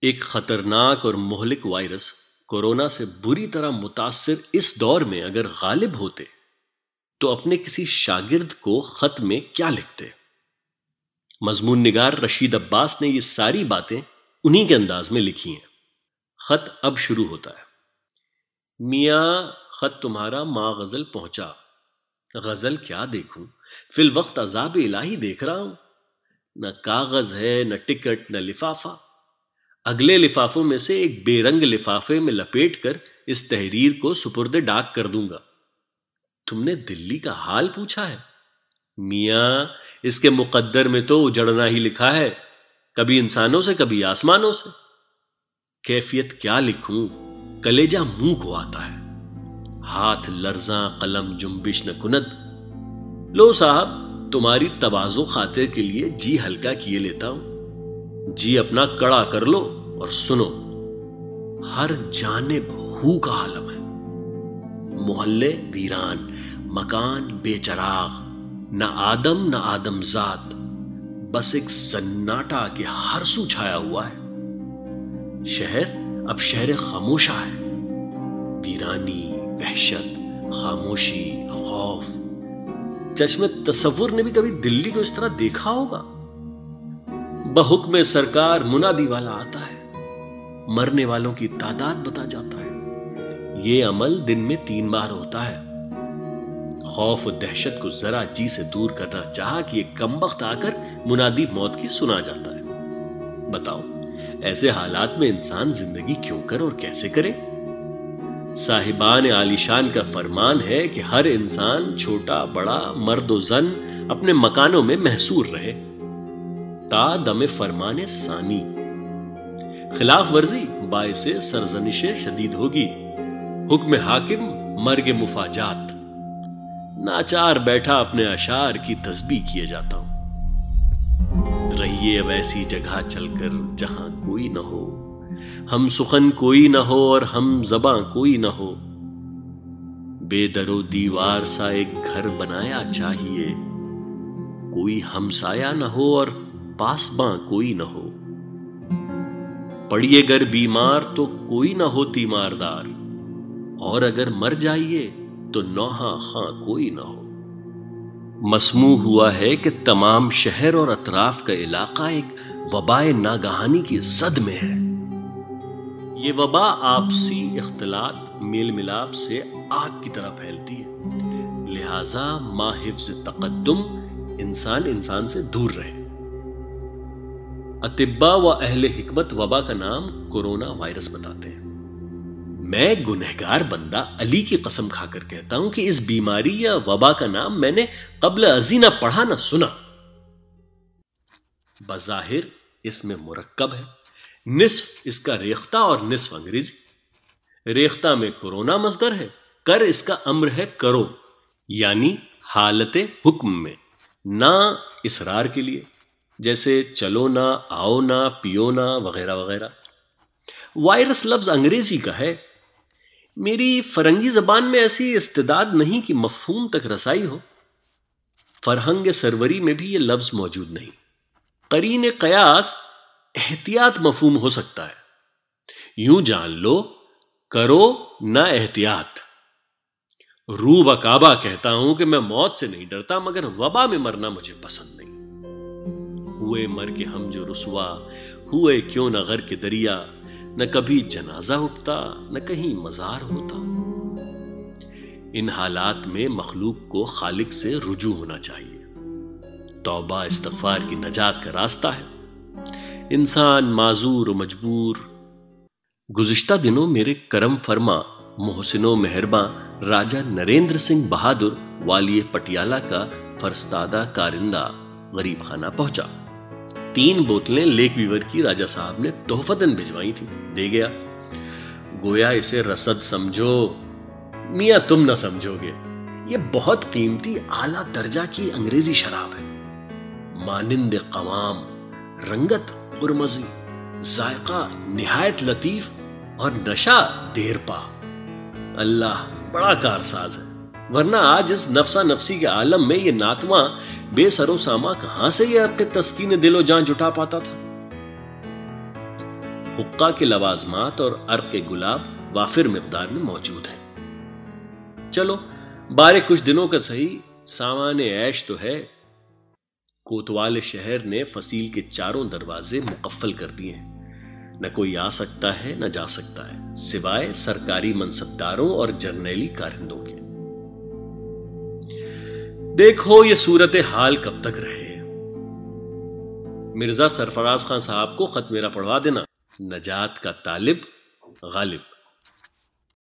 ایک خطرناک اور مہلک وائرس کورونا سے بری طرح متاثر اس دور میں اگر غالب ہوتے تو اپنے کسی شاگرد کو خط میں کیا لکھتے؟ مضمون نگار رشید عباس نے یہ ساری باتیں انہی کے انداز میں لکھی ہیں۔ خط اب شروع ہوتا ہے۔ میاں خط تمہارا ماں غزل پہنچا، غزل کیا دیکھوں، فی الوقت عذاب الہی دیکھ رہا ہوں، نہ کاغذ ہے نہ ٹکٹ نہ لفافہ، اگلے لفافوں میں سے ایک بے رنگ لفافے میں لپیٹ کر اس تحریر کو سپرد ڈاک کر دوں گا۔ تم نے دلی کا حال پوچھا ہے؟ میاں اس کے مقدر میں تو اجڑنا ہی لکھا ہے، کبھی انسانوں سے کبھی آسمانوں سے۔ کیفیت کیا لکھوں، کلیجہ منہ کو آتا ہے، ہاتھ لرزاں قلم جنبش نہ کند۔ لو صاحب تمہاری تواضع خاطر کے لیے جی ہلکا کیے لیتا ہوں، جی اپنا کڑا کر لو اور سنو۔ ہر جانب ہو کا عالم ہے، محلے ویران، مکان بے چراغ، نہ آدم نہ آدم ذات، بس ایک سناٹا کے ہر سو چھایا ہوا ہے۔ شہر اب شہر خاموشہ ہے، ویرانی، وحشت، خاموشی، خوف۔ چشم تصور نے بھی کبھی دلی کو اس طرح دیکھا ہوگا؟ بحکم سرکار منادی والا آتا ہے، مرنے والوں کی تعداد بتا جاتا ہے۔ یہ عمل دن میں 3 بار ہوتا ہے۔ خوف و دہشت کو ذرا جی سے دور کرنا چاہا کہ ایک کمبخت آ کر منادی موت کی سنا جاتا ہے۔ بتاؤ ایسے حالات میں انسان زندگی کیوں کر اور کیسے کرے؟ صاحبان عالیشان کا فرمان ہے کہ ہر انسان چھوٹا بڑا مرد و زن اپنے مکانوں میں محصور رہے تا دم فرمان ثانی۔ خلاف ورزی باعث سرزنش شدید ہوگی، حکم حاکم مرگ مفاجات۔ ناچار بیٹھا اپنے اشعار کی تسبیح کیے جاتا ہوں۔ رہیے اب ایسی جگہ چل کر جہاں کوئی نہ ہو، ہم سخن کوئی نہ ہو اور ہم زباں کوئی نہ ہو، بے در و دیوار سا ایک گھر بنایا چاہیے، کوئی ہمسایہ نہ ہو اور پاسباں کوئی نہ ہو، پڑیے گر بیمار تو کوئی نہ ہو تیماردار، اور اگر مر جائیے تو نوحہ خاں کوئی نہ ہو۔ مسموع ہوا ہے کہ تمام شہر اور اطراف کا علاقہ ایک وبائے ناگہانی کی زد میں ہے۔ یہ وبا آپسی اختلاط میل ملاپ سے آگ کی طرح پھیلتی ہے، لہذا ماحفظ تقدم انسان انسان سے دور رہے۔ اطباء و اہل حکمت وبا کا نام کورونا وائرس بتاتے ہیں۔ میں گنہگار بندہ علی کی قسم کھا کر کہتا ہوں کہ اس بیماری یا وبا کا نام میں نے قبل ازیں نہ پڑھا نہ سنا۔ بظاہر اس میں مرکب ہے، نصف اس کا ریختہ اور نصف انگریزی۔ ریختہ میں کورونا مصدر ہے، کر اس کا امر ہے کرو، یعنی حالت حکم میں، نہ اصرار کے لیے، جیسے چلو نہ، آؤ نہ، پیو نہ وغیرہ وغیرہ۔ وائرس لفظ انگریزی کا ہے، میری فرنگی زبان میں ایسی استعداد نہیں کہ مفہوم تک رسائی ہو۔ فرہنگ سروری میں بھی یہ لفظ موجود نہیں۔ قرین قیاس احتیاط مفہوم ہو سکتا ہے، یوں جان لو کرو نہ احتیاط۔ رو بکعبہ کہتا ہوں کہ میں موت سے نہیں ڈرتا، مگر وبا میں مرنا مجھے پسند نہیں۔ ہوئے مر کے ہم جو رسوا، ہوئے کیوں نہ غر کے دریا، نہ کبھی جنازہ اٹھتا نہ کہیں مزار ہوتا۔ ان حالات میں مخلوق کو خالق سے رجوع ہونا چاہیے۔ توبہ استغفار کی نجات کا راستہ ہے۔ انسان معذور و مجبور۔ گزشتہ دنوں میرے کرم فرما محسن و مہرباں راجہ نریندر سنگھ بہادر والی پٹیالہ کا فرستادہ کارندہ غریب خانہ پہنچا۔ 3 بوتلیں لیک ویور کی راجہ صاحب نے تحفتاً بھجوائی تھی، دے گیا۔ گویا اسے رسد سمجھو، میاں تم نہ سمجھو گے، یہ بہت قیمتی اعلیٰ درجہ کی انگریزی شراب ہے، مانند قوام، رنگت قرمزی، ذائقہ نہایت لطیف اور نشہ دیر پا۔ اللہ بڑا کارساز ہے، ورنہ آج اس نفسا نفسی کے عالم میں یہ ناتواں بے سر و ساما کہاں سے یہ عرق تسکین دل و جان جٹا پاتا تھا؟ حقہ کے لوازمات اور عرق گلاب وافر مقدار میں موجود ہیں۔ چلو بارے کچھ دنوں کا صحیح سامان عیش تو ہے۔ کوتوال شہر نے فصیل کے چاروں دروازے مقفل کر دیے ہیں، نہ کوئی آ سکتا ہے نہ جا سکتا ہے سوائے سرکاری منصبداروں اور جرنیلی کارندوں کے۔ دیکھو یہ صورتحال کب تک رہے۔ مرزا سرفراز خان صاحب کو خط میرا پڑھوا دینا۔ نجات کا طالب غالب۔